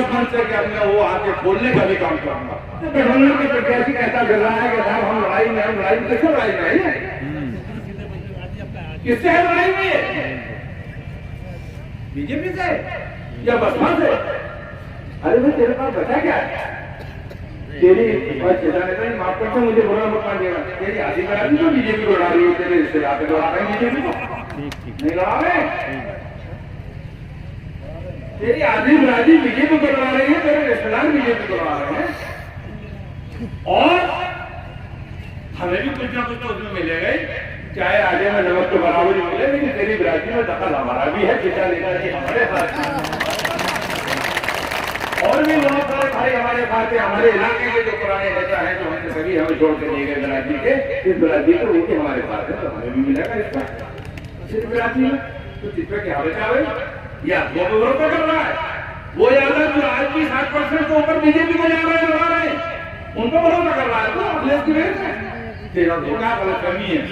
इस मंच से कि अब मैं वो आके खोलने का भी काम करूंगा। गठबंधन के प्रत्याशी कहता फिर रहा है कि साहब हम लड़ाई में, हम लड़ाई किससे लड़ाई में है, किससे है लड़ाई में, बीजेपी से या बसपा से? अरे भाई तेरे पास बचा क्या है? तेरी नेता ने माफ करते मुझे बुरा मत मान देगा, तेरी आधी बराती तो बीजेपी को लड़ा रही है, तेरे रिश्तेदार पे लड़ा रहे हैं बीजेपी को, नहीं लड़ा रहे? तेरी आधी बराती बीजेपी को लड़ा रही है, तेरे रिश्तेदार बीजेपी को लड़ा रहे हैं, और हमें भी कुछ ना कुछ तो उसमें मिलेगा, चाहे आगे में नमक तो बराबरी मिले, लेकिन तेरी बराती में दखल हमारा भी है, पिता नेताजी हमारे साथ, और भी बहुत सारे भाई हमारे पास है, हमारे इलाके के जो पुराने नेता हैं जो हमने सभी हमें छोड़ के दिए गए बराती के, इस बराती को उनके हमारे पास है, तो हमें भी मिलेगा इसका इस बराती में। तो चित्र क्या बचा है या वो भरोसा कर रहा है, वो यादव जो आज भी 60% के ऊपर बीजेपी को जा रहे हैं, उनको भरोसा कर रहा है, तो अगले की वजह से तेरा धोखा गलत कमी है।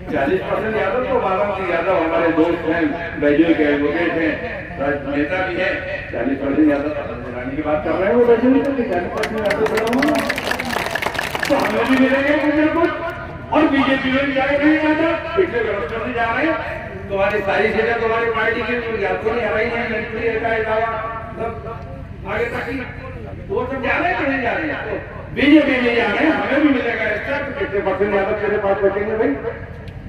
40% यादव तो बारामती यादव हमारे दोस्त हैं, बैजू के एडवोकेट हैं, नेता भी है, 40% यादव रानी की बात कर रहे हैं, वो बैजू तो 40% यादव तो हमें भी मिलेंगे कुछ ना कुछ, और बीजेपी में भी जाएगा नहीं यादव, पिछले व्यवस्था से जा रहे हैं, तुम्हारी सारी सीटें तुम्हारी पार्टी की यादव नहीं आ रही है, आगे तक वो सब जा रहे हैं कि नहीं जा रहे हैं? बीजेपी में जा रहे हैं, हमें भी मिलेगा इसका, कितने परसेंट यादव तेरे पास बचेंगे भाई?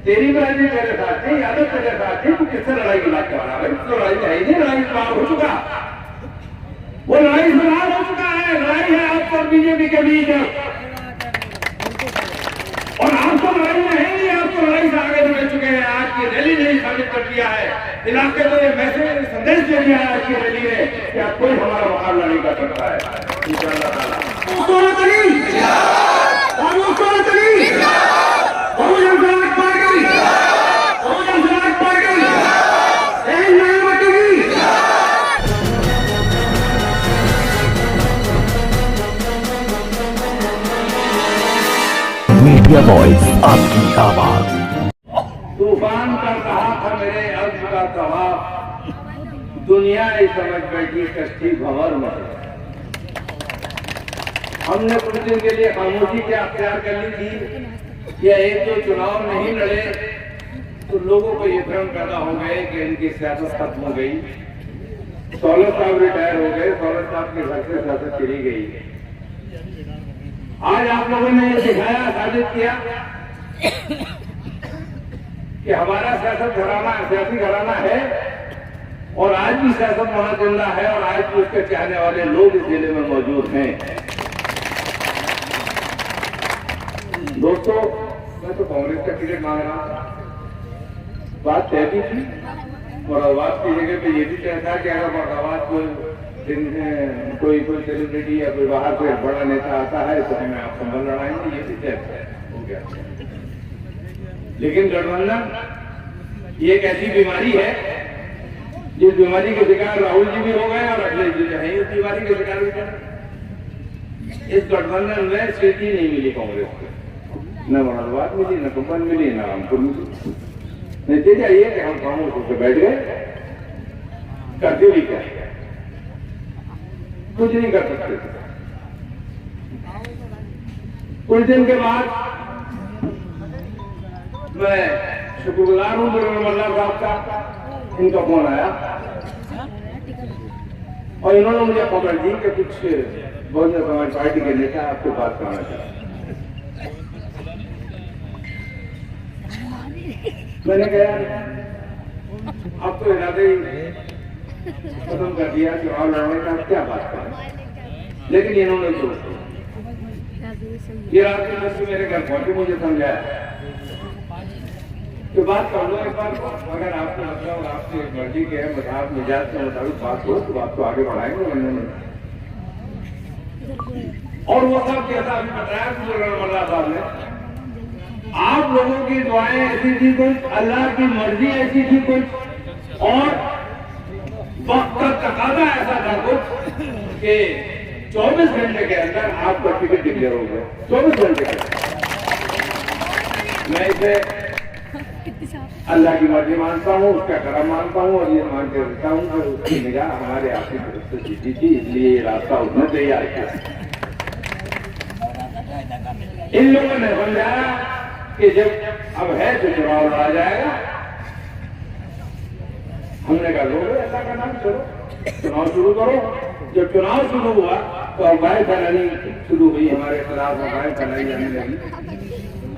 तेरी बराती तेरे साथ नहीं, यादव तेरे साथ नहीं, तू किससे लड़ाई की बात कर रहा है? तो लड़ाई है ही नहीं, लड़ाई समाप्त हो चुका, वो लड़ाई समाप्त हो चुका है, लड़ाई है आपको और बीजेपी के बीच, और आपको लड़ाई में है नहीं, आपको लड़ाई से आगे बढ़ चुके हैं। आज की रैली ने साबित कर दिया है, इलाके को ये मैसेज संदेश दे दिया है आज की रैली ने कि अब कोई हमारा मुकाबला नहीं कर सकता है। मीडिया वॉइस, आपकी आवाज। तूफान का कहा था मेरे अर्ज का कहा, दुनिया ही समझ बैठी कश्ती भंवर में। हमने कुछ दिन के लिए खामोशी क्या अख्तियार कर ली थी, या एक तो चुनाव नहीं लड़े तो लोगों को ये भ्रम पैदा हो गए कि इनकी सियासत खत्म हो गई, दौलत साहब रिटायर हो गए, दौलत साहब के घर से सियासत चली गई। आज आप लोगों ने ये दिखाया, साबित किया कि हमारा सियासी घराना है, और आज भी सियासत वहां जिंदा है, और आज भी उसके चाहने वाले लोग इस जिले में मौजूद हैं। दोस्तों, मैं तो कांग्रेस का टिकट मांग रहा था, बात तय भी थी, मुरादाबाद की जगह पे ये भी तय था कि अगर मुरादाबाद कोई सेलिब्रिटी या कोई बाहर से बड़ा नेता आता है तो हमें आप संबंध लड़ाएंगे, ये भी तय हो गया। लेकिन गठबंधन ये एक ऐसी बीमारी है जिस बीमारी के शिकार राहुल जी भी हो गए और अखिलेश जी है, इस बीमारी के शिकार भी बने। इस गठबंधन में सीट ही नहीं मिली कांग्रेस को, न मुरादाबाद मिली, न कुंभन मिली, न रामपुर मिली। नतीजा ये कि हम खामोश होकर बैठ गए, करते भी क्या, कुछ नहीं कर सकते। कुछ दिन के बाद मैं शुक्रगुजार हूं निर्मला साहब का, इनका फोन आया और इन्होंने मुझे खबर दी कि कुछ बहुजन समाज पार्टी के नेता आपसे बात करना चाहते। मैंने कहा अब तो इरादे खत्म कर दिया, चुनाव लड़ने का क्या बात करें, लेकिन इन्होंने तो ये रात के बस मेरे घर पहुंचे, मुझे समझाया तो बात कर लो एक बार, अगर आपको मतलब आपकी मर्जी के आप मिजाज के मुताबिक बात हो तो बात को आगे बढ़ाएंगे। और वो सब जैसा अभी बताया निर्मला साहब ने, आप लोगों की दुआएं ऐसी थी कुछ, अल्लाह की मर्जी ऐसी थी कुछ, और वक्त का तकाजा ऐसा था कुछ कि 24 घंटे के अंदर आपका टिकट डिक्लेयर हो गया। 24 घंटे के अंदर मैं इसे अल्लाह की मर्जी मानता हूँ, उसका करम मानता हूँ और ये मान के रखता हूँ कि उसकी निगाह हमारे आपकी तरफ से जीती थी, इसलिए ये रास्ता उसने तैयार किया। इन लोगों ने समझाया कि जब अब है तो चुनाव लड़ा जाएगा। हमने कहा लोग ऐसा करना चलो चुनाव शुरू करो। जब चुनाव शुरू हुआ तो अफवाहें फैलानी शुरू हुई, हमारे खिलाफ अफवाहें फैलाई जाने लगी।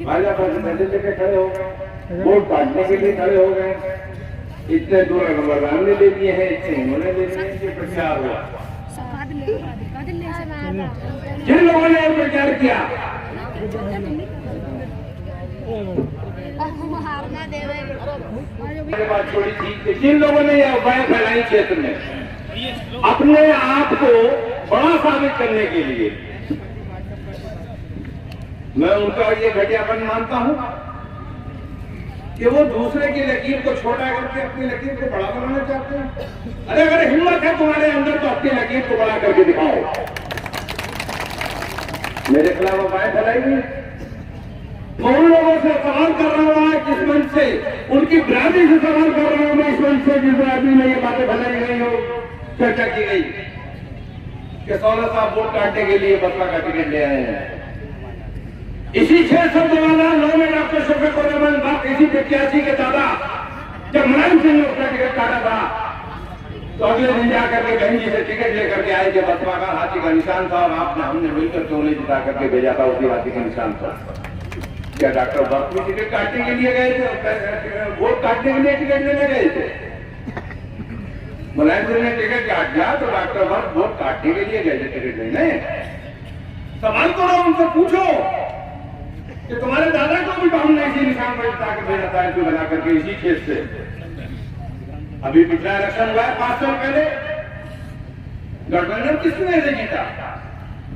भाजपा पर पैसे लेके खड़े हो गए, वोट काटने के लिए खड़े हो गए, इतने दूर नंबर ने ले लिए हैं, इतने उन्होंने ले लिए हैं कि प्रचार हुआ। जिन लोगों ने प्रचार किया बात छोड़ी थी कि जिन लोगों ने यह अफवाहें फैलाई क्षेत्र में अपने आप को बड़ा साबित करने के लिए, मैं उनका ये घटियापन मानता हूं कि वो दूसरे की लकीर को छोटा करके अपनी लकीर को बड़ा बनाना चाहते हैं। अरे अगर हिम्मत है तुम्हारे अंदर तो अपनी लकीर को बड़ा करके दिखाओ। मेरे खिलाफ अफवाहें फैलाई गई। मैं उन लोगों से सवाल कर रहा हूं किस मंच से, उनकी बिरादरी से सवाल कर रहा हूं मैं इस मंच से, जिस बिरादरी में ये बातें फैलाई गई हो, चर्चा की गई कि सौलह साहब वोट काटने के लिए बसपा का टिकट ले आए हैं। इसी 6 में डॉक्टर शफीक उर रहमान बात इसी प्रत्याशी के दादा जब मुलायम सिंह ने उसका टिकट काटा था तो अगले दिन जाकर के बहन जी से टिकट लेकर के आए थे। बसपा का हाथी का निशान था और आपने हमने मिलकर के उन्हें जिता करके भेजा था, उसी हाथी का निशान था। क्या डॉक्टर बापू टिकट काटने के लिए गए थे, वोट काटने के लिए टिकट लेने गए थे? मुलायम सिंह ने टिकट काट दिया तो डॉक्टर वर्ग वोट काटने के लिए गए थे टिकट लेने। सवाल करो, उनसे पूछो कि तुम्हारे दादा को भी हमने इसी निशान पर जिता कर भेजा था, इनको बना करके इसी खेत से। अभी पिछला इलेक्शन हुआ है 5 साल पहले, गठबंधन किसकी वजह से जीता?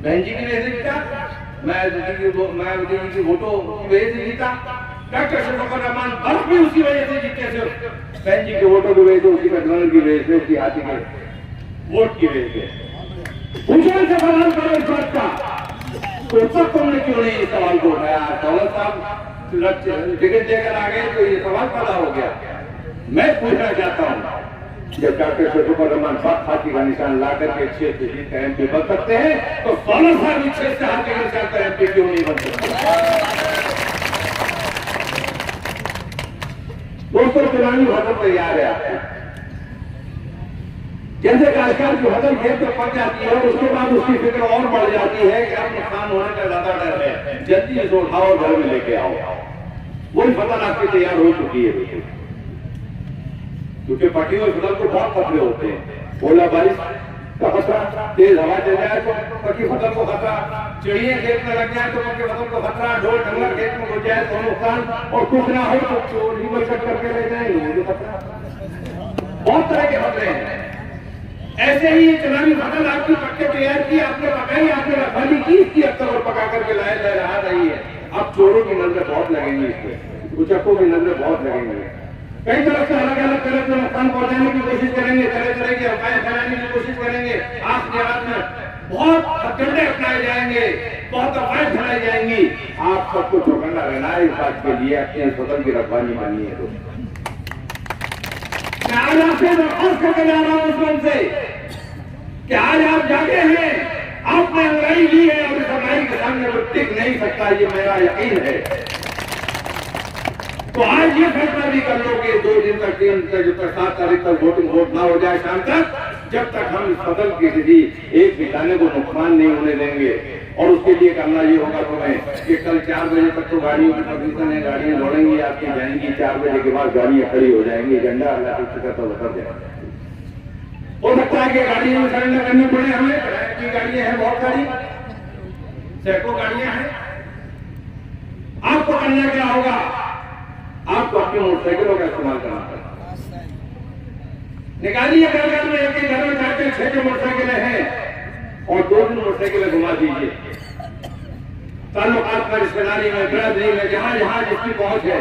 बहन जी की वजह से जीता, मायावती जी की वोटों की वजह से जीता। डॉक्टर शफीक उर रहमान बर्फ भी उसी वजह से जीते थे, बहन जी के वोटों की वजह से, उसी गठबंधन की वजह से, उसी हाथी के वोट की वजह से। पूछने से सवाल करो इस बात का, तो तक तुमने क्यों नहीं इस सवाल को उठाया? दौलत साहब टिकट देकर आ गए तो ये सवाल पैदा हो गया। मैं पूछना चाहता हूं, जब डॉक्टर शफीक उर रहमान हाथी का निशान ला करके 6 से जीत का MP बन सकते हैं तो 16 साल 6 से हाथी का निशान का MP क्यों नहीं बन सकते? दोस्तों, चुनावी फसल तैयार है। जैसे कार्यकाल की फसल खेत में पक जाती है और उसके बाद उसकी फिक्र और बढ़ जाती है कि अब नुकसान होने का ज्यादा डर है, जल्दी इसे उठाओ और घर में लेके आओ। वही फसल आपकी तैयार हो चुकी है, क्योंकि पटी हुई फसल को बहुत खतरे होते हैं। ओला बारिश का खतरा, तेज हवा चल जाए तो पकी फसल को खतरा, चिड़िया खेत में लग जाए तो पकी फसल को खतरा, ढोल डंगर खेत में घुस जाए तो नुकसान, और कुछ ना हो तो चोर ही कट करके ले जाएंगे तो खतरा। बहुत तरह के खतरे हैं। ऐसे ही चुनावी फसल आपकी पक्के तैयार की, आपने पकाई, आपने रखवाली की, इसकी अब तक और पका करके लाया रहा रही है। अब चोरों की नजरें बहुत लगेंगी, इसमें उचक्कों की नजरें बहुत लगेंगी। कई तरफ से अलग अलग तरह से नुकसान पहुंचाने की कोशिश करेंगे, तरह तरह की अफवाहें फैलाने की कोशिश करेंगे। आपके हाथ में बहुत हथकंडे अपनाए जाएंगे, बहुत अफवाहें फैलाई जाएंगी। आप सबको चौकन्ना रहना है इस बात के लिए, अपने फसल की रखवाली मानिए। आज आपसे दरख्वास्त करके जा रहा हूं उस मन से कि आज आप जागे हैं, आपने लड़ाई ली है और इस लड़ाई के सामने वो टिक नहीं सकता, ये मेरा यकीन है। तो आज ये फैसला भी कर लो कि 2 दिन तक 3 दिन तक जब तक 7 तारीख तक वोट ना हो जाए शाम तक, जब तक हम इस फसल की किसी एक भी दाने को नुकसान नहीं होने देंगे। और उसके लिए करना ये होगा तुम्हें कि कल 4 बजे तक तो गाड़ियों की परमिशन है, गाड़ियां दौड़ेंगी, आपकी जाएंगी, 4 बजे के बाद गाड़ियां खड़ी हो जाएंगी, झंडा अल्लाह तो उतर जाएगा। हो सकता है कि गाड़ियों में सरेंडर करनी पड़े हमें, की गाड़ियां हैं बहुत सारी, सैकड़ों गाड़ियां हैं। आपको करना क्या होगा? आपको अपने मोटरसाइकिलों का इस्तेमाल करना पड़ेगा। निकालिए घर में, एक घर में 4-6 मोटरसाइकिलें हैं और 2 दिन मोटरसाइकिलें घुमा दीजिए। ताल्लुकात में, रिश्तेदारी में, बिरादरी में, जहां जहां जिसकी पहुंच है,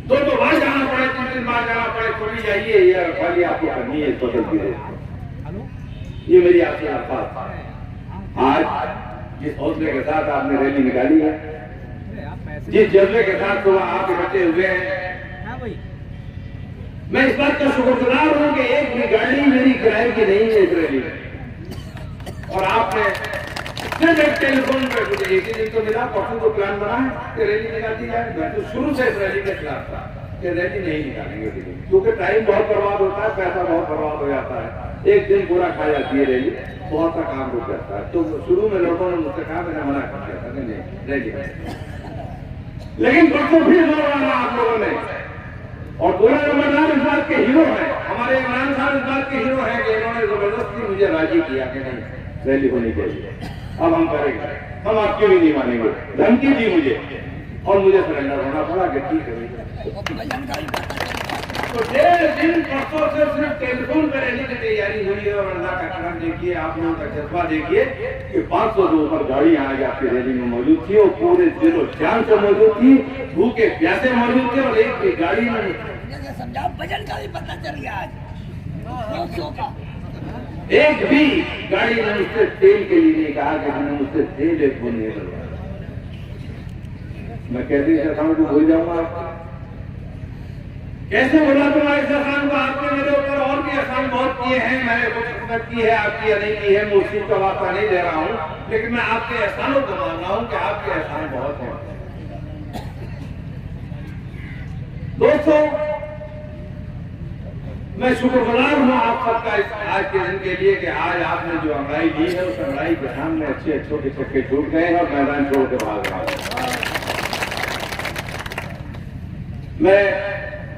2 बार जाना पड़े, 3 बार जाना पड़े तो भी जाइए। ये रखवाली आपको करनी है इस फसल की। ये मेरी आपकी बात। आज जिस हौसले के साथ आपने रैली निकाली है, जिस जज्बे के साथ तो आप इकट्ठे हुए हैं, मैं इस बात का शुक्रगुजार हूं कि एक भी गाड़ी मेरी किराए की नहीं है इस रैली में। और आपने सिर्फ एक टेलीफोन पर मुझे एक ही दिन तो मिला, परसों को प्लान बना है कि रैली निकालती जाए। मैं तो शुरू से इस रैली के खिलाफ था कि रैली नहीं निकालेंगे, क्योंकि टाइम बहुत बर्बाद होता है, पैसा बहुत बर्बाद हो जाता है, एक दिन पूरा खा जाती है रैली, बहुत सा काम रुक जाता है। तो शुरू में लोगों ने मुझसे कहा, मैंने मना कर दिया था नहीं रैली। लेकिन परसों फिर दोहराना आप लोगों ने, और दोनों नंबरदार इस बात के हीरो हैं, हमारे इमरान साहब इस बात के हीरो हैं कि इन्होंने जबरदस्ती मुझे राजी किया कि नहीं रैली होनी चाहिए, अब हम करेंगे, हम आपकी भी नहीं मानेंगे। धमकी दी मुझे और मुझे सरेंडर होना पड़ा कि ठीक है। तो 1.5 दिन परसों से सिर्फ टेलीफोन पर रैली की तैयारी हुई है। और अल्लाह का करम देखिए, आप लोगों का जज्बा देखिए कि 500 से ऊपर गाड़ी यहाँ आपकी रैली में मौजूद थी और पूरे दिलो जान से मौजूद थी, भूखे प्यासे मौजूद थे और एक भी गाड़ी में समझाओ बजट का भी पता चल गया आज 200 का। एक भी गाड़ी ने मुझसे तेल के लिए नहीं कहा कि मैंने मुझसे तेल एक वो नहीं करवाया। मैं कैसे इस एहसान को भूल जाऊंगा आपको, कैसे बोला तुम्हारे इस एहसान को? आपने मेरे ऊपर और भी एहसान बहुत किए हैं, मैंने कुछ खिदमत की है, आपकी या नहीं की है, मैं उसी का वास्ता नहीं दे रहा हूँ, लेकिन मैं आपके एहसानों को मान रहा हूँ कि आपके एहसान बहुत हैं। दोस्तों, मैं शुक्रगुजार हूं आप सबका इस आज के दिन के लिए कि आज आपने जो अंगड़ाई दी है उस अंगड़ाई के सामने अच्छे अच्छों के चक्के छूट गए हैं और मैदान छोड़ के भाग रहा हूं। मैं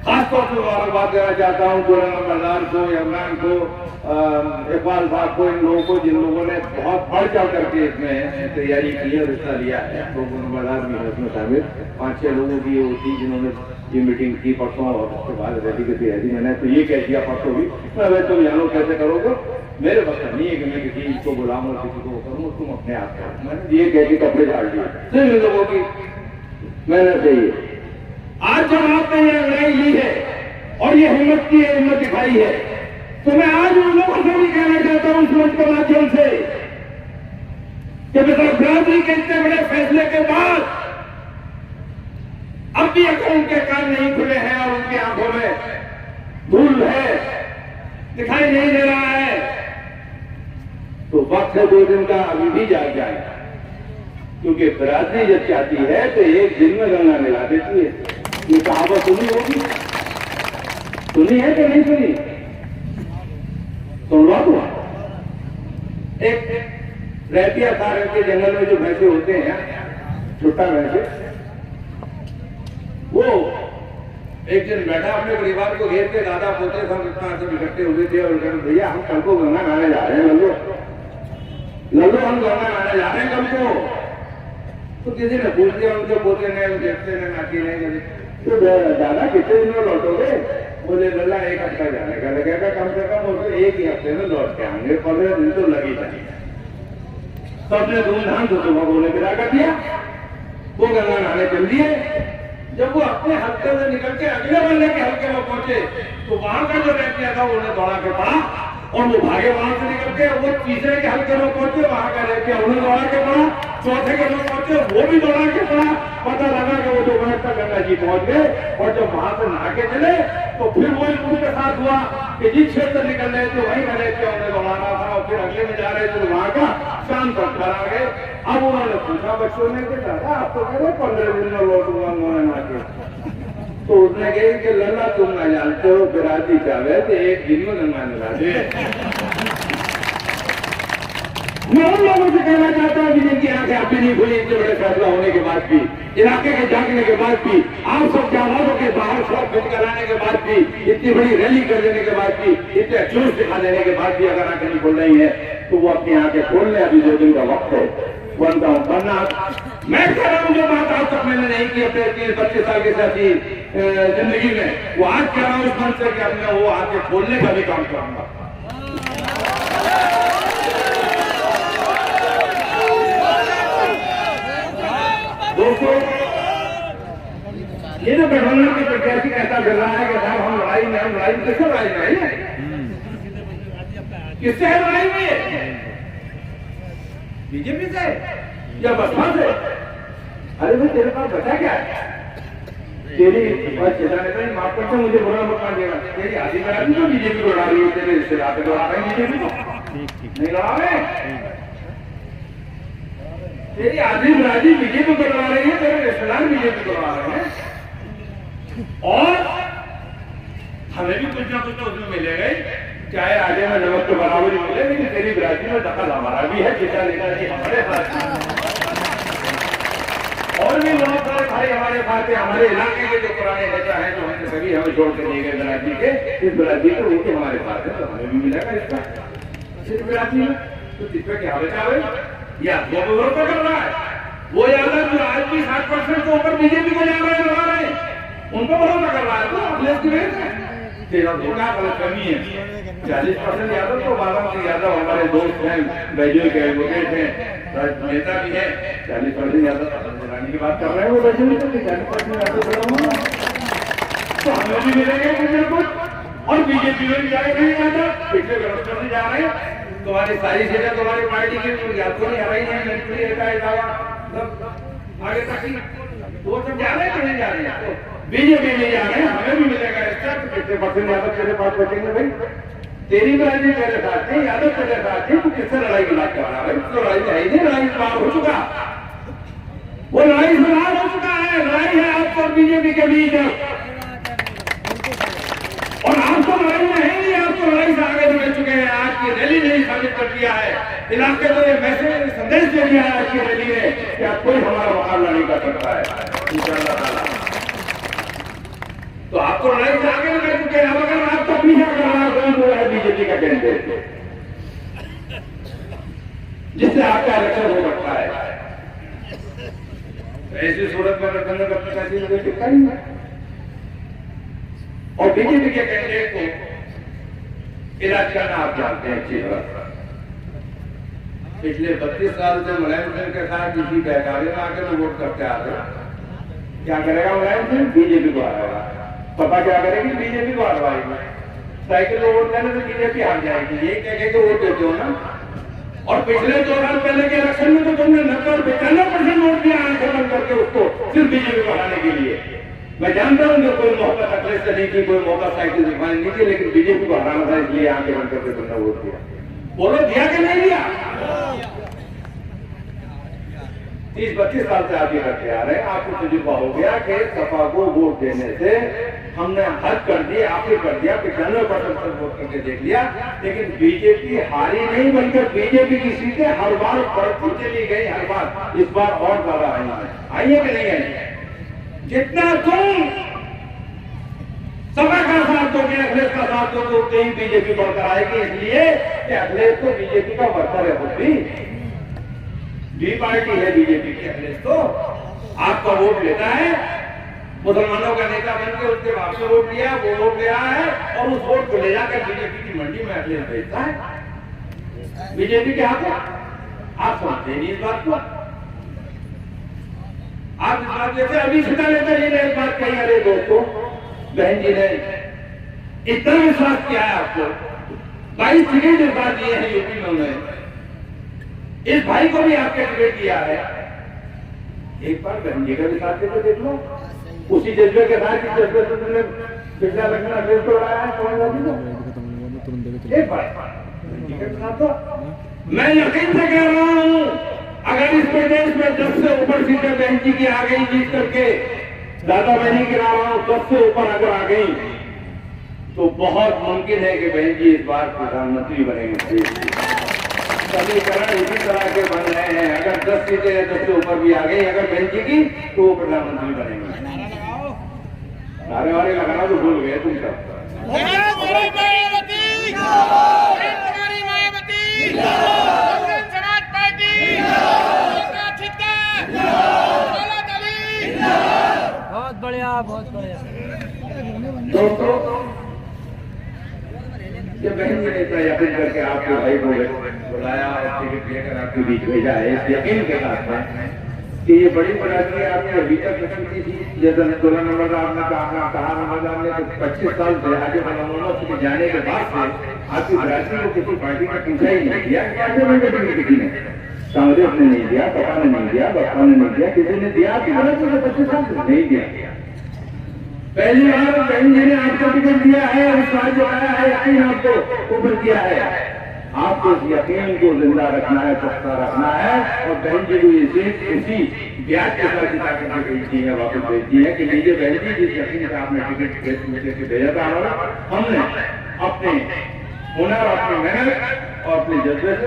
खासतौर से मुबारकबाद देना चाहता हूं पूरे नंबरदार को, इमरान को, इकबाल साहब को, इन लोगों को जिन लोगों ने बहुत बढ़ चढ़ करके इसमें तैयारी की है और हिस्सा लिया है। तो नंबरदार भी है उसमें शामिल, 5-6 लोगों की वो थी जिन्होंने ये मीटिंग की परसों और उसके बाद रैली की तैयारी। मैंने तो ये कह दिया परसों भी, मैं तुम जानो कैसे करोगे, मेरे वक्त नहीं है कि मैं किसी को बुलाऊं और किसी को करूँ, तुम अपने आप करो। मैंने ये कह के कपड़े झाड़ दिए सिर्फ इन लोगों की मेहनत चाहिए। आज जब आपने ये लड़ाई ली है और ये हिम्मत की है, हिम्मत दिखाई है, तो मैं आज उन लोगों से भी कहना चाहता हूं इस मंच के माध्यम से कि बिरादरी के इतने बड़े फैसले के बाद अब भी अगर उनके कान नहीं खुले हैं और उनकी आंखों में धूल है, दिखाई नहीं दे रहा है, तो वक्त है 2 दिन का, अभी भी जाग जाए। क्योंकि बिरादरी जब चाहती है तो एक दिन में गंगा मिला देती है। ये कहावत सुनी होगी, सुनी है कि नहीं सुनी? सुनवा दो। एक रहतिया था, रहते जंगल में जो भैंसे होते हैं, छुट्टा भैंसे, वो एक दिन बैठा अपने परिवार को घेर के, दादा पोते सब इतना सब इकट्ठे हुए थे और कहते भैया हम कल को गंगा नहाने जा रहे हैं, लल्लो हम गंगा नहाने जा रहे हैं कल को। तो किसी ने पूछ लिया उनके पोते ने, देखते ने, नाती ने, तो दादा कितने दिन में लौटोगे? बोले लल्ला 1 हफ्ता जाने का लगेगा कम से कम, उसको 1 ही हफ्ते में लौट के आएंगे, 15 दिन तो लगी जाएंगे। सबने धूमधाम से सुबह को विदा कर दिया, वो गंगा नहाने चल दिए। जब वो अपने हल्के से निकल के अगले बल्ले के हल्के में पहुंचे तो वहां का जो रहतिया था उन्हें दौड़ा के पड़ा और वो भागे वहां से निकल के, वो तीसरे के हल्के में पहुंचे, वहां का रहतिया उन्हें दौड़ा के पड़ा, चौथे के में पहुंचे, वो भी दौड़ा के पड़ा। पता लगा कि वो 2 मिनट तक गंगा जी पहुंच गए और जब वहां से नहा के चले तो फिर वही उनके साथ हुआ कि जिस क्षेत्र निकल रहे थे वहीं का रहतिया उन्हें दौड़ाना था और फिर अगले में जा रहे थे वहां का शाम तक घर आ गए। अब उन्होंने पूछा बच्चों ने कि दादा आप तो कह रहे 15 दिन में लौटूंगा उन्होंने नहा के। तो उसने कही कि लल्ला तुम ना जानते हो, बिरादरी चाहे तो 1 दिन में गंगा नहा दे। मैं उन लोगों से कहना चाहता हूँ कि जिनकी आंखें अभी नहीं खुली, इतने बड़े फैसला होने के बाद भी, इलाके के जागने के बाद भी, आप सब जावानों के बाहर शौक फिट कराने के बाद भी, इतनी बड़ी रैली कर देने के बाद भी, इतने जोश दिखा देने के बाद भी अगर आंखें नहीं खुल रही है तो वो अपनी आंखें खोल ले। अभी 2 दिन का वक्त है, वरना मैं कह रहा हूँ जो बात आज तक मैंने नहीं की अपने 30-25 साल की साथी जिंदगी में, वो आज कह रहा हूँ इस मंच से कि अब मैं वो आंखें खोलने का भी काम करूंगा। दोस्तों, ये जो गठबंधन के प्रत्याशी कहता फिर रहा है कि साहब हम लड़ाई में, किससे लड़ाई में है? किससे है लड़ाई में? बीजेपी से या बसपा से? अरे भाई तेरे पास बचा क्या है? तेरी नहीं माफ करते मुझे बुरा मत मानिएगा। तेरी आधी बराती तो बीजेपी को लड़ा रही है, तेरे रिश्तेदार पे लड़ा रहे हैं बीजेपी को, नहीं लड़ा रहे। तेरी आधी बराती बीजेपी को लड़ा रही है, तेरे रिश्तेदार बीजेपी को लड़ा रहे हैं, और हमें भी कुछ ना कुछ तो उसमें मिलेगा ही, चाहे आगे में नमक के बराबर ही मिले, लेकिन तेरी बराती में दखल हमारा भी है, पिता लेना जी हमारे साथ। और भी बहुत सारे भाई हमारे पास हमारे इलाके के जो पुराने नेता हैं, जो हमने सभी हमें छोड़ के नहीं गए बराती के, इस बराती को उनके हमारे पास है, तो हमें भी मिलेगा इसका। सिर्फ बराती में तो जिसपे क्या बचा हुआ या वो भरोसा कर रहा है, वो यादव जो आज भी 60% के ऊपर बीजेपी को जा रहे हैं, उनको भरोसा कर रहा है, तो अखिलेश की वजह से तेरा धोखा गलत कमी है। 40% यादव तो बारामती यादव हमारे दोस्त हैं, बैजूल के एडवोकेट हैं, नेता भी है। 40% यादव की बात कर रहे हैं, वो बैजूल के 40% यादव तो हमें भी मिलेंगे कुछ ना कुछ, और बीजेपी में भी जाएगा नहीं यादव, पिछले व्यवस्था से जा रहे हैं। तुम्हारी सारी सीटें तुम्हारी पार्टी की याद को नहीं हराई है, मंत्री आगे तक ही वो सब जा रहे हैं, नहीं जा रहे हैं, बीजेपी नहीं जा रहे हैं, हमें भी मिलेगा इसका। कितने परसेंट यादव तेरे पास बचेंगे भाई? तेरी बराती मेरे साथ नहीं, यादव तेरे साथ नहीं, तू किससे लड़ाई की बात कर रहा है भाई? तो लड़ाई है ही नहीं, लड़ाई पार हो चुका, वो लड़ाई समाप्त हो चुका है। लड़ाई है आपको और बीजेपी के बीच, और आपको लड़ाई में है नहीं, आपको लड़ाई से आगे बढ़ चुके हैं। आज की रैली ने साबित कर दिया है, इलाके में मैसेज संदेश दे दिया है आज की रैली ने कि अब कोई हमारा मुकाबला नहीं कर सकता है इंशाअल्लाह ताला। तो आपको लड़ाई से आगे बढ़ चुके हैं। अब अगर आपका पीछा कर रहा है कौन हो है बीजेपी का कैंडिडेट, जिससे आपका इलेक्शन हो सकता है, ऐसी सूरत में रखने का टिकता ही है। और बीजेपी के कैंडिडेट को इलाज करना आप जानते हैं अच्छी तरह। पिछले 32 साल से मुलायम सिंह के साथ इसी बहकावे में आकर वोट करते आ रहे। क्या करेगा मुलायम सिंह? बीजेपी को हराएगा। सपा क्या करेगी? बीजेपी को हरवाएगी। साइकिल को वोट देने से बीजेपी हार जाएगी, ये कह के वोट देते हो ना। और पिछले 2 साल पहले के इलेक्शन में तो तुमने 90-95% वोट दिया आंखें बंद करके उसको, सिर्फ बीजेपी को हराने के लिए। मैं जानता हूं कि कोई मोहब्बत अखिलेश से नहीं की, कोई मोहब्बत साइकिल दिखाने नहीं की, लेकिन बीजेपी को हराना था इसलिए आंखें बंद करके तुमने वोट दिया। बोलो दिया कि नहीं दिया? 30-32 साल से आप ये करते आ रहे हैं। आपको तजुर्बा हो गया कि सपा को वोट देने से हमने हद कर दी, आखिर कर दिया, 95% वोट करके देख लिया, लेकिन बीजेपी हारी नहीं, बल्कि बीजेपी की सीटें हर बार बढ़ती चली गई, हर बार। इस बार और ज्यादा आई है कि नहीं आई? जितना तुम सपा का साथ दोगे, अखिलेश का साथ दोगे, उतनी ही बीजेपी बढ़कर आएगी, इसलिए कि अखिलेश तो बीजेपी का वर्कर है, खुद भी बी पार्टी है बीजेपी की। अखिलेश तो आपका वोट लेता है, मुसलमानों का नेता बनकर उसके बाप से वोट लिया, वो वोट ले रहा है, और उस वोट को ले जाकर बीजेपी की मंडी में अखिलेश भेजता है बीजेपी के हाथ में। आप समझते नहीं इस बात को। आप इस बात जैसे अभी सीधा नेता जी ने एक बात कही, अरे दोस्तों बहन जी ने इतना विश्वास किया है आपको, 22 टिकट इस बार दिए हैं यूपी में उन्होंने, इस भाई को भी आपके टिकट दिया है। एक बार बहन जी का भी साथ देकर देख लो, उसी जज्बे के साथ जिस जज्बे से तुमने पिछला इलेक्शन अखिलेश को लड़ाया है, एक बार बहन जी के साथ दो। मैं यकीन से कह रहा हूं, अगर इस प्रदेश में 10 से ऊपर सीटें बहन जी की आ गई जीत करके, दादा मैं नहीं गिरा रहा हूं, 10 से ऊपर अगर आ गई तो बहुत मुमकिन है कि बहन जी इस बार प्रधानमंत्री बनेंगे। समीकरण इसी तरह के बन रहे हैं। अगर 10 सीटें 10 से ऊपर भी आ गई अगर बहन जी की, तो वो प्रधानमंत्री बनेंगे। नारे वारे लगाना तो भूल गए तुम सब। बहुत बढ़िया, बहुत बढ़िया। दोस्तों ये बहन जी ने इतना यकीन करके आपके भाई को बुलाया और टिकट लेकर आपके बीच भेजा है, इस यकीन के साथ में कि ये बड़ी बरादरी आपने अभी तक नहीं की थी। जैसे 16 नंबर आपने कहा रमजान ने 25 साल से आगे मोहम्मद के जाने के बाद से आपकी बरादरी को किसी पार्टी का पूछा ही नहीं किया। किसी ने कांग्रेस ने नहीं दिया, सपा ने नहीं दिया, बसपा ने नहीं दिया, किसी ने दिया आपकी बरादरी को 25 साल से नहीं दिया। पहली बार बहन जी ने आपको टिकट दिया है, विश्वास जताया है, यकीन आपको ऊपर किया है। आपको इस यकीन को जिंदा रखना है, पुख्ता रखना है और बहन जी को ये सीट इसी ब्याज के साथ जिता करके भेजती है, वापस भेजती है कि लीजिए बहन जी, जिस यकीन से आपने टिकट मुझे भेजा था हमारा, हमने अपने हुनर, अपनी मेहनत और अपने जज्बे से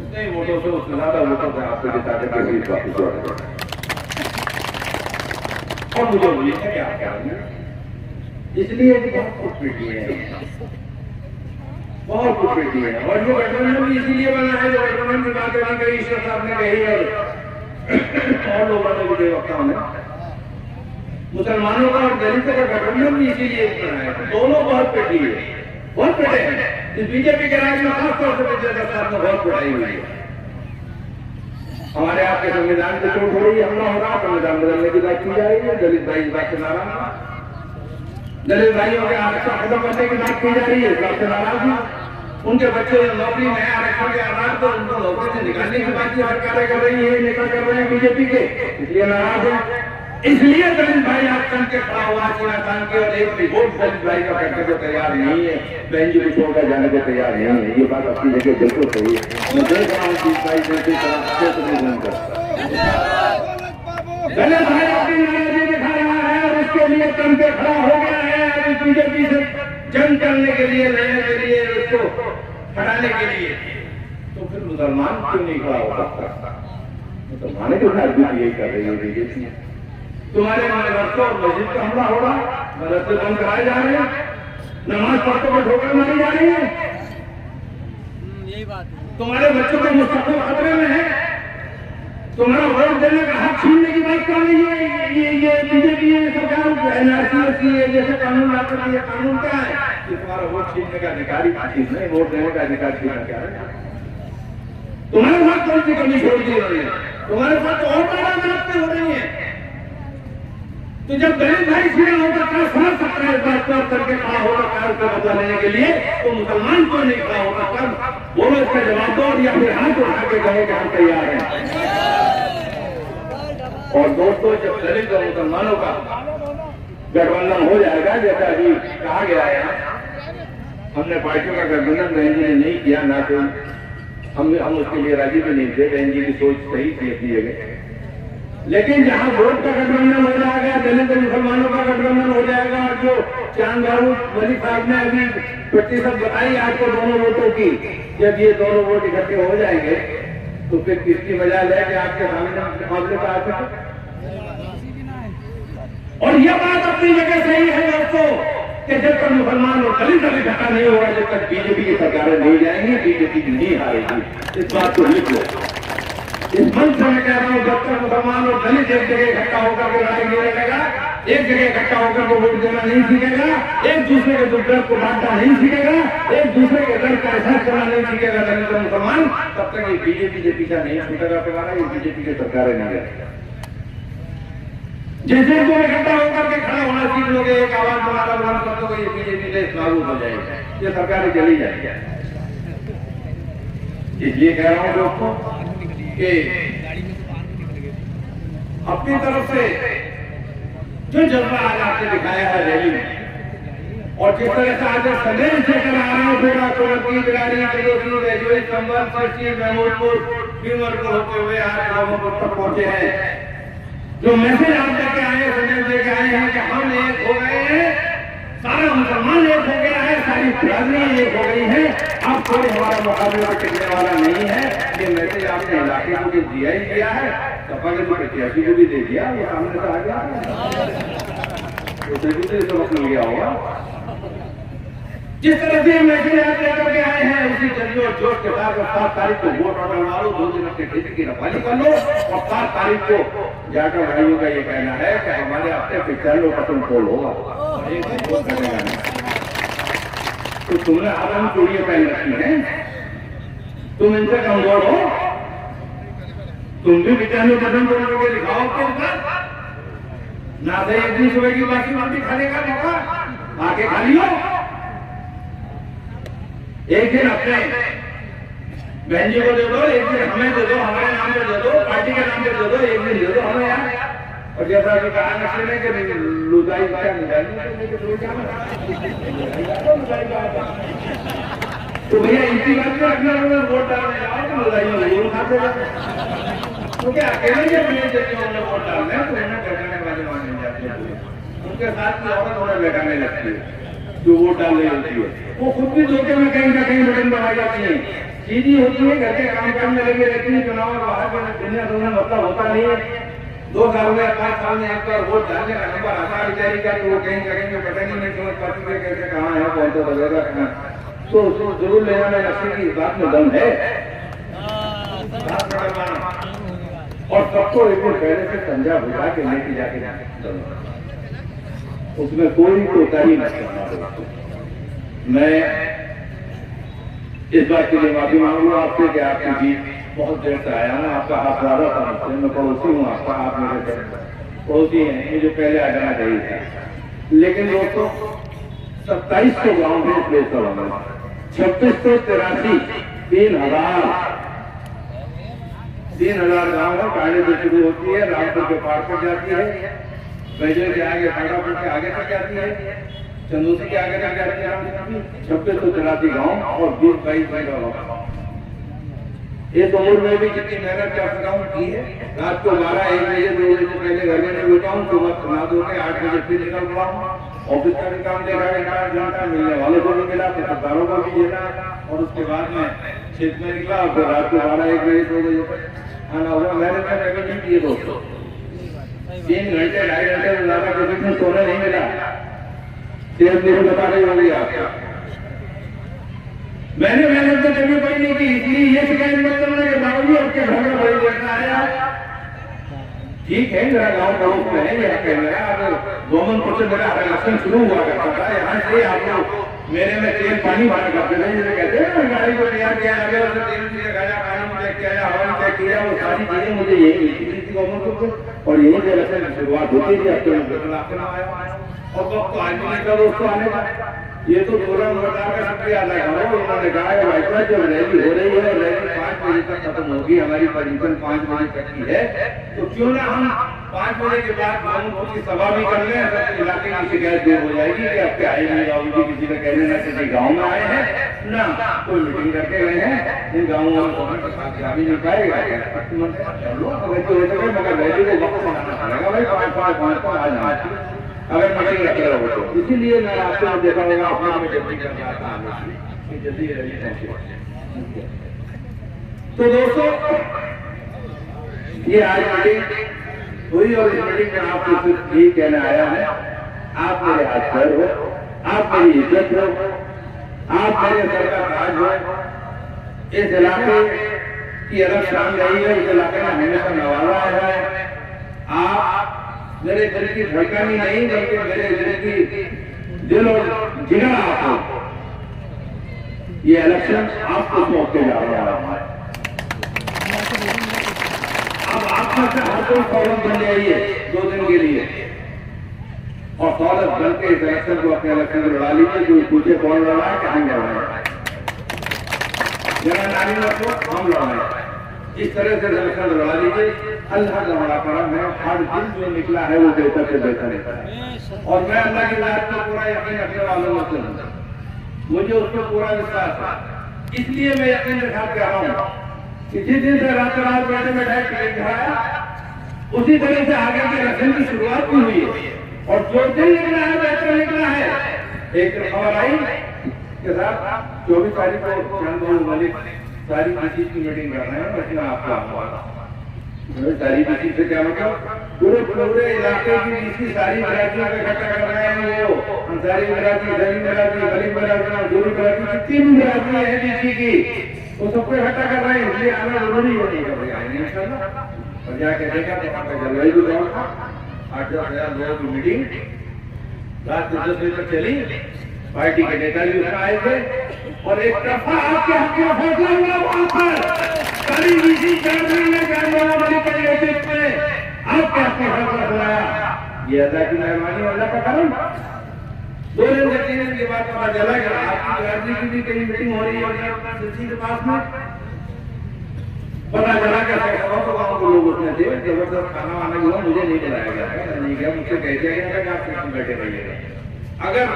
उतने वोटों से, उससे ज्यादा वोटों से आपको जिता करके सीट वापस लौटा देना। और मुझे उम्मीद है कि आप करेंगे, इसलिए बहुत कुछ बेटी है, बहुत कुछ बेटी है। और ये गठबंधन भी इसीलिए बना है, जो गठबंधन की बात बनी गई, ईश्वर साहब ने कही और लोगों ने भी बेवक्ताओं ने, मुसलमानों का और दलितों का गठबंधन भी इसीलिए बना है। दोनों बहुत पेटी है, बहुत पेटे हैं। इस बीजेपी के राज में खासतौर से पिछले 10 साल में बहुत पिटाई हुई है। हमारे आपके संविधान पे चोट हो रही है, हमला हो रहा है, संविधान बदलने की बात की जा रही है, दलित भाई इस बात से नाराज है, दलित भाइयों के आरक्षण खत्म करने की बात की जा रही है, इस बात से नाराज है, उनके बच्चे नौकरी में आरक्षण के आधार पर उनको नौकरी से निकालने की बात सरकारें कर रही है, नेता कर रहे हैं बीजेपी के, इसलिए नाराज है। इसलिए दलित भाई आप चल के खड़ा हुआ सीनातान के, और एक भी वोट दलित भाई का करने को तैयार नहीं है, बहन जी को छोड़कर जाने को तैयार नहीं है। ये बात अपनी जगह बिल्कुल सही है। मैं देख रहा हूँ दलित भाई जैसे दलित भाई अपनी नाराजगी दिखा रहा है और उसके लिए चल के खड़ा हो गया है, बीजेपी से जंग करने के लिए, लड़ने के लिए, उसको हटाने के लिए। तो फिर मुसलमान क्यों नहीं खड़ा हो सकता? मुसलमानों के साथ भी यही कर रही है बीजेपी। तुम्हारे मदरसों और मस्जिद का हमला हो रहा, मदरसे बंद कराए जा रहे हैं, नमाज पढ़ते हुए ठोकर मारी जा रही है, यही बात है। तुम्हारे बच्चों का मुस्तकबिल खतरे में है, तुम्हारा वोट देने का हक छीनने की बात कर रही है ये बीजेपी सरकार। एनआरसी जैसे कानून ला कर ये कानून क्या है कि तुम्हारा वोट छीनने का अधिकारी नहीं, वोट देने का अधिकार छीनना क्या है? तुम्हारे साथ कौन सी कमी छोड़ दी रही है? तुम्हारे साथ तो और बड़ा बातें हो रही है। तो जब दलित भाई सीधा होगा क्या समझ सकता है इस बात को करके खड़ा होगा कार का बदला लेने के लिए, तो मुसलमान क्यों नहीं खड़ा होगा? कब बोलो इसका जवाब दो, और या फिर हाथ उठा के कहे कि हम तैयार हैं। और दोस्तों, जब दलित और मुसलमानों का गठबंधन हो जाएगा, जैसा अभी कहा गया है, हमने पार्टियों का गठबंधन बहन जी ने नहीं किया, ना कोई हम उसके लिए राजी भी नहीं थे, बहन जी की सोच सही थी अपनी जगह। लेकिन जहां वोट का गठबंधन हो जाएगा, दलित और मुसलमानों का गठबंधन हो जाएगा, और जो चांद बाबू वली साहब ने अभी प्रतिशत बताई आपको दोनों वोटों की, जब ये दोनों वोट इकट्ठे हो जाएंगे तो फिर किसकी मजाल है कि आपके सामने मुकाबले का आ सके? और यह बात अपनी जगह सही है दोस्तों कि जब तक मुसलमान और दलित अभी घटा नहीं होगा, जब तक बीजेपी की सरकारें नहीं जाएंगी, बीजेपी की नहीं हारेगी। इस बात को लिख लो। इस मंच से मैं कह रहा हूँ, जब तक मुसलमान और दलित एक जगह इकट्ठा होकर के लड़ाई नहीं लड़ेगा, एक जगह इकट्ठा होकर के वोट देना नहीं सीखेगा, एक दूसरे के दुर्दर्द को बांटना नहीं सीखेगा, एक दूसरे के दर्द का एहसास करना नहीं सीखेगा दलित और मुसलमान, तब तक ये बीजेपी से पीछा नहीं छूटेगा तुम्हारा, ये बीजेपी की सरकारें नहीं रहेगी। जैसे तुम इकट्ठा होकर के खड़ा होना सीख लोगे, एक आवाज तुम्हारा बुलंद कर दोगे, ये बीजेपी से लागू हो जाएगी, ये सरकारें चली जाएगी। इसलिए कह रहा हूँ दोस्तों कि अपनी तरफ से जो जज्बा आज आपने दिखाया है रैली में, और जिस तरह से आज संदेश लेकर आ रहे हैं, बेड़ा कोलकी बिरारी कलोसी रेजोई संबल फर्सी महमूदपुर भीमरपुर होते हुए आज गांवों तक पहुंचे हैं, जो मैसेज आप लेके आए, संदेश लेके आए हैं कि हम एक हो गए हैं, सारा मुसलमान एक हो गया है, सारी बिरादरी एक हो गई है, अब कोई हमारा मुकाबला टिकने वाला नहीं है। ये मैसेज आपने इलाके को भी दिया ही दिया है, सपा के प्रत्याशी को भी दे दिया, वो सामने से आ गया, उसे भी तो वक्त मिल गया होगा। जिस तरह से मैसेज आप लेकर के आए हैं, उसी जल्दी और जोश के साथ 7 तारीख को वोट ऑर्डर मारो, 2 दिन अपने खेती की रखवाली कर लो, और 7 तारीख को जाकर भाइयों का ये कहना है कि हमारे अपने पिक्चर लो पसंद खोल होगा, तो तुमने आराम चूड़ियां पहन रखी है, तुम इनसे कमजोर हो, तुम भी पिक्चर पसंद खोल के दिखाओ के ऊपर ना सही, एक दिन सुबह की बाकी रोटी खाने का मौका आके खा लियो, एक दिन अपने बहन जी को दे दो, एक दिन हमें दे दो, हमारे नाम पे दे दो, पार्टी के नाम पे दे दो, एक दिन दे दो हमें यार, और जैसा कि कहा नक्शे ने कि लुदाई का तो भैया इसी बात में अगले वोट डालने जाओ तो लुदाई में जरूर खाते जाते। तो क्या अकेले जब नहीं देते उन्हें वोट डालने तो उन्हें बैठाने वाले माने जाते हैं, उनके साथ की औरत उन्हें बैठाने लगती है जो वोट डालने होती है। वो खुद भी धोखे में कहीं ना कहीं बटन दबाई जाती है, सीधी होती है, घर के काम में लगे रहती है। चुनाव में बाहर में दुनिया से उन्हें मतलब होता नहीं है। 2 साल में 5 साल में एक बार वोट डालने का नंबर आता बेचारी का, तो वो कहीं करेंगे पता नहीं समझ पाती है कैसे कहाँ है कौन सा दबेगा कहाँ। तो उसको जरूर ले जाना नक्शे की बात में दम है और सबको एक दिन पहले से समझा बुझा के लेके जाके उसमें कोई कोताही न करना। मैं इस बात के लिए माफी मांगूंगा आपसे कि आपकी जीत बहुत देर से आया हूँ, आपका हाथ ज्यादा समझते हैं, मैं पड़ोसी हूँ आपका, आप मेरे पड़ोसी हैं, मुझे पहले आ जाना चाहिए था। लेकिन दोस्तों 2700 गाँव में प्लेस कर 2683 3,000 गाँव है। काले से शुरू होती है, रामपुर के पार पर जाती है, बैजर के आगे खाटापुर के आगे तक जाती है, चंदोसी के आगे तक जाती है। 2683 गाँव और 20-22 गाँव। इस उम्र में भी कितनी मेहनत कर सका हूँ की है। रात को 12-1 बजे 2 बजे से पहले घर में नहीं बैठा हूँ, सुबह नहा धो के 8 बजे फिर निकल पड़ा हूँ। ऑफिस का भी काम देखा, 1 घंटा मिलने वालों को भी मिला, पत्रकारों को भी देना, और उसके बाद में क्षेत्र में निकला और फिर रात को 12-1 बजे 2 बजे खाना हुआ। मैंने कभी नहीं किए दोस्तों, 3 घंटे 2.5 घंटे से ज्यादा किसी में सोने नहीं मिला। सेहत मेरे बता रही होगी आपको। मैंने मेहनत तो कभी कोई नहीं की, इसलिए ये शिकायत मत करना कि बाबूजी आपके घर में बड़ी देखना आया। ठीक है, मेरा गाँव पड़ोस में है, यहाँ पे मेरा गोमन पुत्र मेरा इलेक्शन शुरू हुआ करता था। यहाँ से आप लोग मेरे में तेल पानी भरा करते थे, जैसे कहते हैं गाड़ी को तैयार किया आगे और तेल चीजें खाया, पानी चेक किया, हवा चेक किया, वो सारी चीजें मुझे यही मिलती थी गोमन पुत्र, और यही से इलेक्शन की शुरुआत होती थी। अब तो और वक्त तो आज नहीं था दोस्तों आने का। ये तो प्रोग्राम सरकार का शुक्रिया अदा करो, उन्होंने कहा है भाई साहब जब रैली हो रही है और रैली 5 बजे तक खत्म होगी, हमारी पोजीशन 5 बजे तक की है, तो क्यों ना हम 5 बजे के बाद गोमनपुर की सभा भी कर लें। सब इलाके की शिकायत दूर हो जाएगी कि आपके आए नहीं बाबूजी, किसी का कहने ना किसी गाँव में आए हैं ना कोई मीटिंग करके गए हैं, इन गाँवों में भी नहीं पाएगा। मगर रैली को वक्त बनाना पड़ेगा भाई, 5 को आज अगर मीटिंग रख रहे हो तो। इसीलिए मैं आपको देखा होगा अपना में जल्दी करना आता हूँ, जल्दी रैली पहुंचे। तो दोस्तों ये आज मीटिंग हुई और इस मीटिंग में आपको सिर्फ यही कहना आया है, आप मेरे हाथ पैर हो, आप मेरी इज्जत हो, आप मेरे सर का ताज हो। इस इलाके की अलग शान रही है, इस इलाके में हमेशा नवाजा है। आप मेरे दिल की धड़कन ही नहीं बल्कि मेरे दिल की दिल और जिगर आप हो। ये इलेक्शन आपको सौंपते जा रहा है। अब आप में से हर कोई फौरन बन जाइए 2 दिन के लिए और फौरन बन के इस इलेक्शन को अपने इलेक्शन को लड़ा लीजिए। कोई पूछे कौन लड़ रहा है, कहाँ लड़ रहा है, जगह नारी को हम लड़ रहे हैं। इस तरह से इलेक्शन लड़ा लीजिए। अल्लाह का बड़ा करम है, हर दिन जो निकला है वो बेहतर से बेहतर है। और मैं अल्लाह की बात को पूरा यकीन रखने वालों में से हूँ, मुझे उस पर पूरा विश्वास है। इसलिए मैं यकीन के साथ कह रहा हूँ कि जिस दिन से रात बैठे में टिकट दिखाया, उसी तरह से आगे के इलेक्शन की शुरुआत भी हुई है। और जो दिन निकला है बेहतर निकला है। एक खबर आई के साथ 24 तारीख को चंद्रबाबू मलिक सारी किसी की मीटिंग कर रहे हैं, मैं आपको सारी किसी से क्या मतलब पूरे इलाके की जिसकी सारी बरातियों को इकट्ठा कर रहे हैं, वो अंसारी बराती, दली बराती, गली बराती, दूरी बराती, कितनी भी बराती है डीसी की, वो सबको इकट्ठा कर रहे हैं। इसलिए आना जरूरी है, नहीं कर रहे हैं इंशाल्लाह। और जाके देखा तो वहाँ पर जलवायु भी दौड़ था, 8-10 हजार लोगों की मीटिंग रात 10 बजे तक चली। पार्टी के नेता भी उसमें आए थे और एक तरफा आपके हक में फैसला हुआ वहां पर कभी किसी चैनल में चंद्रबाबू मलिक के नेतृत्व में आपके हक में फैसला सुनाया। ये अल्लाह की मेहरबानी, अल्लाह का करम। 2 दिन से 3 दिन के बाद पता चला कि आपकी राज्य की भी कहीं मीटिंग हो रही है के पास में। पता चला कि 100 गाँव के लोगों उसमें थे, जबरदस्त खाना वाना हुआ, मुझे नहीं बुलाया गया था, नहीं गया, मुझसे कह दिया गया था कि आप सिर्फ बैठे रहिएगा। अगर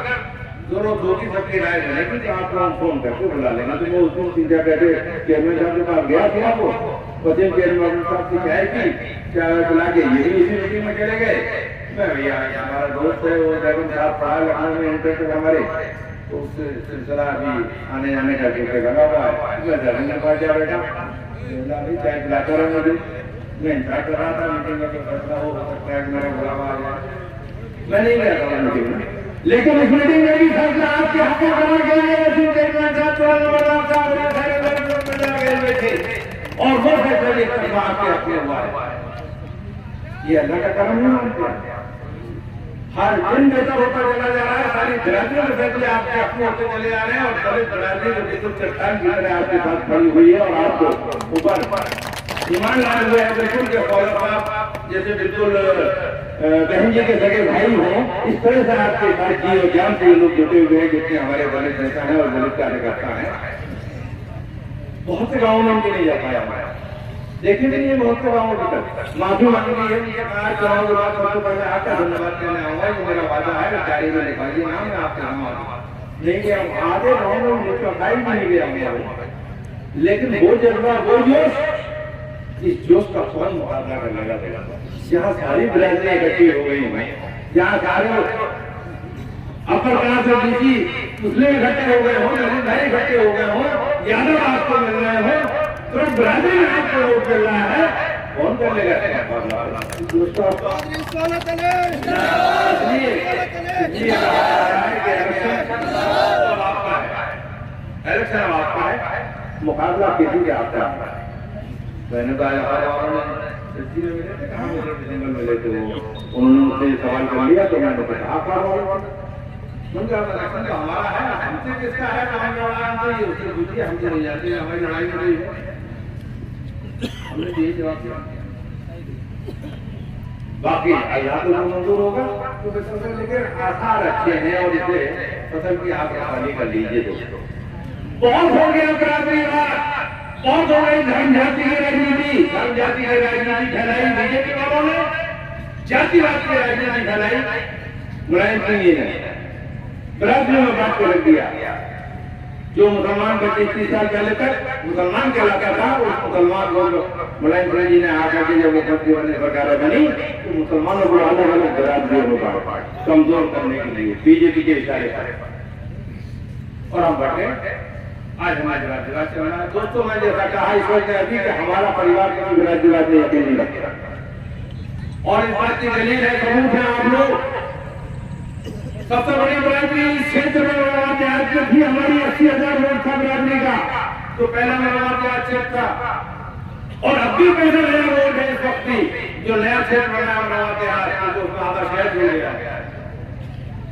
दोनों दो की सबकी राय बनेगी तो आप लोग फोन करके बुला लेना। तो मैं उस दिन सीधा बैठे चेयरमैन साहब के पास गया था, वो पश्चिम चेयरमैन साहब से क्या है कि क्या बुला के ये भी इसी मीटिंग में चले गए। मैं भैया हमारा दोस्त है, वो जगन साहब पढ़ा लखनऊ में इंटर तक हमारे, तो उससे सिलसिला अभी आने जाने का जो लगा हुआ है। मैं जगन के पास जा बैठा, चाय पिलाता रहा मुझे, मैं इंतजार कर रहा था मीटिंग का, जो फैसला हो सकता है कि मेरा बुलावा आ जाए। मैं नहीं गया था मीटिंग में, लेकिन इस मीटिंग में भी फैसला आपके हक में करना चाहिए। और वो फैसला आपके हक में हुआ है, ये अल्लाह का करम नहीं मानते। हर दिन बेहतर होता चला जा रहा है, सारी बिरादरियों के फैसले आपके अपने होते चले जा रहे हैं, और दलित बिरादरी जो बिल्कुल चट्टान की तरह आपके साथ खड़ी हुई है और आपको ऊपर ईमान लाए हुए हैं, बिल्कुल के फॉलो आप जैसे बिल्कुल बहन जी के सगे भाई हों, इस तरह से आपके साथ जी और जान से लोग जुटे हुए हैं, जितने हमारे दलित नेता हैं और दलित कार्यकर्ता हैं। बहुत से गाँव में उनके नहीं जा पाया हमारा, लेकिन ये बहुत से गाँवों की तरफ माफी मांगी है। मुझे कहा चुनाव के बाद सबसे पहले आपका धन्यवाद करने आऊंगा, ये मेरा वादा है, डायरी में लिखाइए नाम, मैं आपके नाम नहीं गया हूँ, आधे गाँव में चौथाई भी नहीं गया हूँ, लेकिन वो जज्बा, वो जोश, इस जोश का कौन मुकाबला करने का देगा? जहाँ सारी बिरादरियां इकट्ठी हो गई हैं, जहाँ सारे अपर क्लास और बीसी मुस्लिम इकट्ठे हो गए हों, दलित भाई इकट्ठे हो गए हों, यादव आपको मिल रहे हो, तो बिरादरी में आपको वोट मिल रहा है, कौन कर लेगा? दोस्तों इलेक्शन आपका है, मुकाबला किसी के आपका है। मैंने कहा कहाँ जंगल मिले थे, उन्होंने मुझसे सवाल कर लिया, तो मैंने कहा हमारा है, हमसे किसका है, हमसे पूछिए, हमसे नहीं जाती है, हमारी लड़ाई में नहीं है। हमने यही जवाब दिया, बाकी अल्लाह को मंजूर होगा तो लेकिन आसार अच्छे हैं, और इसे फसल की आप रखवाली कर लीजिए। दोस्तों बहुत हो गया बिरादरीवाद, बहुत हो गई धर्म जाति की राजनीति, धर्म जाति की राजनीति फैलाई बीजेपी वालों ने, जातिवाद की राजनीति फैलाई मुलायम सिंह जी ने, बिरादरियों में बात को रख दिया। जो मुसलमान 25-30 साल पहले तक मुसलमान कहलाता था, उस मुसलमान को मुलायम सिंह जी ने आकर के जब मुख्यमंत्री बनने सरकार बनी, तो मुसलमानों को अलग अलग बिरादरियों में कमजोर करने के लिए बीजेपी के इशारे पर, और हम बढ़े आज हमारे राज्यवाद चल रहा है। दोस्तों मैं जैसा कहा इस वक्त अभी कि हमारा परिवार किसी भी राज्यवाद में यकीन नहीं रखता, और इस बात की दलील है, सबूत है आप लोग। सबसे बड़ी बिरादरी इस क्षेत्र में आज थी हमारी 80,000 वोट था बिरादरी का, तो पहला मेरा क्षेत्र था, और अब भी पैसा नया वोट है इस वक्त जो नया क्षेत्र बना आधा शहर जुड़ गया।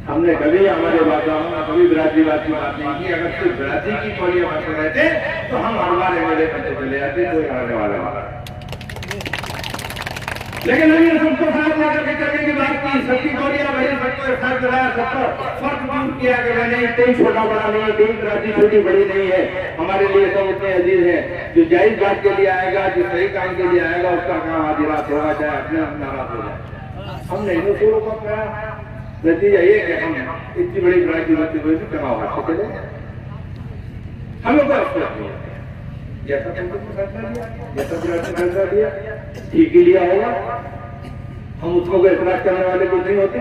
हमने कभी हमारे वादाओं में कभी बिरादरीवाद की बात नहीं की। अगर सिर्फ बिरादरी की कोई बात रहते तो हम हर बार एमएलए करते चले जाते, कोई हारने वाला। लेकिन हमने सबको साथ लेकर के चलने की बात की, सबकी गोलियां भरी, सबको एक साथ चलाया, सबको फर्क दूर किया कि नहीं, कोई छोटा बड़ा नहीं है, कोई बिरादरी छोटी बड़ी नहीं है, हमारे लिए सब उतने अजीज हैं। जो जायज बात के लिए आएगा, जो सही काम के लिए आएगा, उसका काम आधी रात होगा, चाहे अपने नाराज हो जाए। हमने इन लोगों को कहा, नतीजा ये कि हम इतनी बड़ी बिरादरी होती हुई भी चुनाव हाथ चले, हमें कोई अफसोस नहीं है। जैसा तुमको फैसला लिया, जैसा बिरादरी फैसला लिया, ठीक ही लिया होगा, हम उसको कोई एतराज करने वाले कुछ नहीं होते।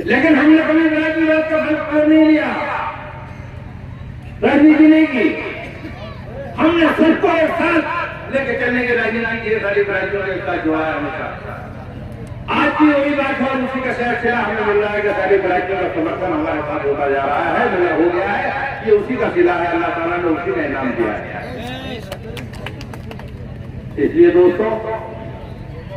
लेकिन हमने कभी बिरादरीवाद का फैसला नहीं लिया, राजनीति नहीं की, हमने सबको एक साथ लेके चलने की राजनीति की, सारी बिरादरियों के साथ जोड़ा है हमेशा। आज की वही बात है, उसी का सिलसिला हमें मिल रहा है कि सारी बिरादरियों का समर्थन हमारे साथ होता जा रहा है, मिला हो गया है, ये उसी का सिला है, अल्लाह ताला ने उसी का इनाम दिया है। इसलिए दोस्तों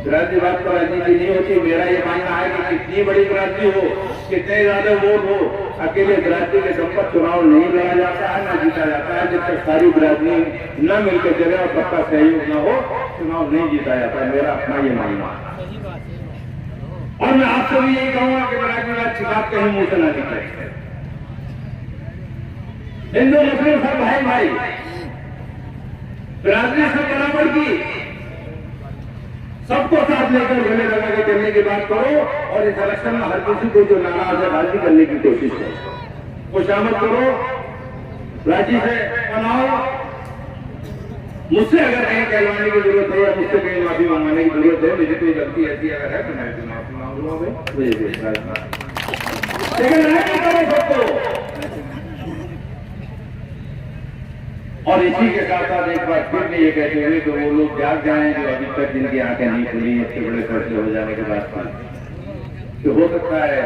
बिरादरीवाद पर राजनीति नहीं होती। मेरा ये मानना है कि कितनी बड़ी बिरादरी हो, कितने ज्यादा वोट हो, अकेले बिरादरी के दम पर चुनाव नहीं लड़ा जाता है, न जीता जाता है। जब तक सारी बिरादरी न मिलकर चले और सबका सहयोग न हो, चुनाव नहीं जीता जाता है, मेरा अपना ये मानना है। और मैं आपसे भी यही कहूंगा कि बिरादरीवाद की बात कहीं मुंह से न निकले। हिंदू मुस्लिम सब भाई भाई, बिरादरी सब बराबर की, सबको साथ लेकर गले लगा के चलने की बात करो और इस इलेक्शन में हर किसी को जो नाराज है राजी करने की कोशिश करो, खुशामद करो, राजी से बनाओ। मुझसे अगर कहीं कहलवाने की जरूरत है या मुझसे कहीं माफी मांगने की जरूरत है, मुझे कोई गलती ऐसी अगर है तो मैं भी माफी मांग लूंगा भाई, लेकिन नहीं करो सबको। और इसी के साथ साथ एक बार फिर भी ये कहते हुए तो वो लोग जाग जाएं जो अभी तक जिनकी आंखें नहीं खुली इतने बड़े फैसले हो जाने के बाद, तो हो सकता है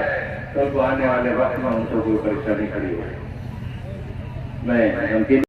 कल को आने वाले वक्त में उनको कोई परेशानी खड़ी हो। मैं उनकी